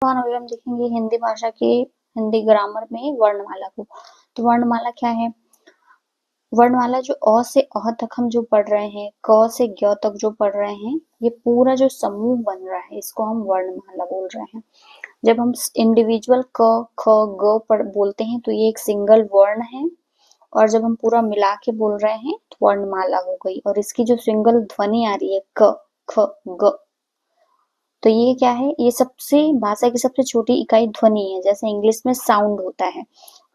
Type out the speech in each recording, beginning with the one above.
और अभी हम देखेंगे हिंदी भाषा के हिंदी ग्रामर में वर्णमाला को। तो वर्णमाला क्या है? वर्णमाला जो अ से अ तक हम जो पढ़ रहे हैं, क से ज्ञ तक जो पढ़ रहे हैं, ये पूरा जो समूह बन रहा है इसको हम वर्णमाला बोल रहे हैं। जब हम इंडिविजुअल क, ख, ग पढ़ बोलते हैं तो ये एक सिंगल वर्ण है, और जब हम पूरा मिला के बोल रहे हैं तो वर्णमाला हो गई। और इसकी जो सिंगल ध्वनि आ रही है क, ख, ग, तो ये क्या है? ये सबसे भाषा की सबसे छोटी इकाई ध्वनि है, जैसे इंग्लिश में साउंड होता है,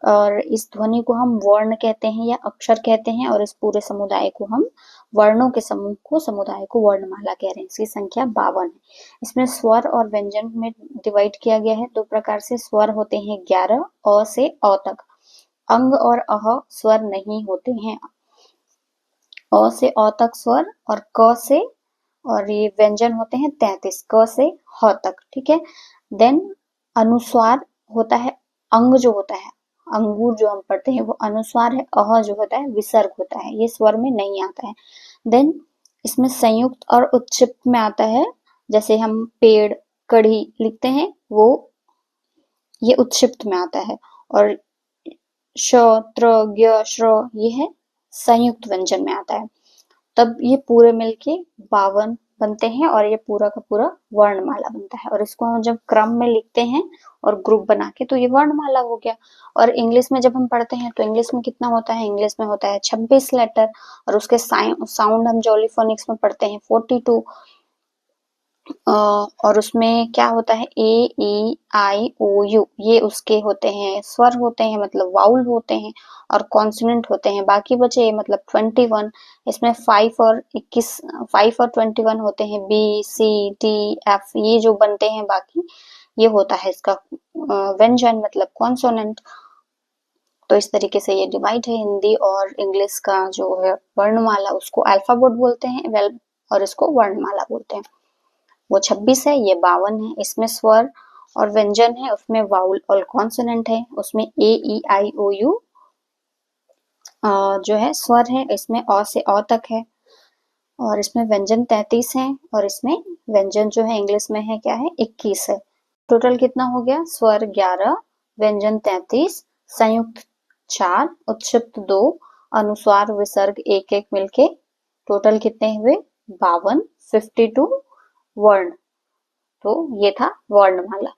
और इस ध्वनि को हम वर्ण कहते हैं या अक्षर कहते हैं, और इस पूरे समुदाय को हम वर्णों के समूह को समुदाय को वर्णमाला कह रहे हैं। इसकी संख्या 52 है। इसमें स्वर और व्यंजन में डिवाइड किया गया है। दो प्रकार से स्वर होते हैं 11 अ से अ तक। अंग और अह स्वर नहीं होते हैं। अ से अ तक स्वर और क से, और ये व्यंजन होते हैं 33 क से ह तक। ठीक है। देन अनुस्वार होता है, अंग जो होता है, अंगूर जो हम पढ़ते हैं वो अनुस्वार है। अह जो होता है विसर्ग होता है, ये स्वर में नहीं आता है। देन इसमें संयुक्त और उत्क्षिप्त में आता है, जैसे हम पेड़, कढ़ी लिखते हैं वो ये उत्क्षिप्त में आता है। और श, त्र, ज्ञ, श्र ये है संयुक्त व्यंजन में आता है। तब ये पूरे मिलके 52 बनते हैं, और ये पूरा का पूरा वर्णमाला बनता है। और इसको हम जब क्रम में लिखते हैं और ग्रुप बना के, तो ये वर्णमाला हो गया। और इंग्लिश में जब हम पढ़ते हैं तो इंग्लिश में कितना होता है? इंग्लिश में होता है 26 लेटर, और उसके साउंड हम जॉलीफोनिक्स में पढ़ते हैं 42। और उसमें क्या होता है? ए, ई, आई, ओ, यू, ये उसके होते हैं स्वर होते हैं, मतलब वाउल होते हैं, और कॉन्सोनेंट होते हैं बाकी बचे, मतलब 21। इसमें 5 और 21, 5 और 21 होते हैं। बी, सी, डी, एफ ये जो बनते हैं बाकी, ये होता है इसका व्यंजन, मतलब कॉन्सोनेंट। तो इस तरीके से ये डिवाइड है हिंदी और इंग्लिश का जो है वर्णमाला, उसको अल्फाबेट बोलते हैं, वेल, और इसको वर्णमाला बोलते हैं। वो 26 है, ये 52 है। इसमें स्वर और व्यंजन है, उसमें वाउल और कॉन्सोनेंट है। उसमें ए, ई, आई, ओ, यू जो है स्वर है, इसमें अ से अ तक है। और इसमें व्यंजन 33 है, और इसमें व्यंजन जो है इंग्लिश में है क्या है? 21 है। टोटल कितना हो गया? स्वर 11, व्यंजन 33, संयुक्त 4, उत्क्षिप्त 2, अनुस्वार विसर्ग एक एक मिलके टोटल कितने हुए? 52, 52 वर्ण। तो ये था वर्णमाला।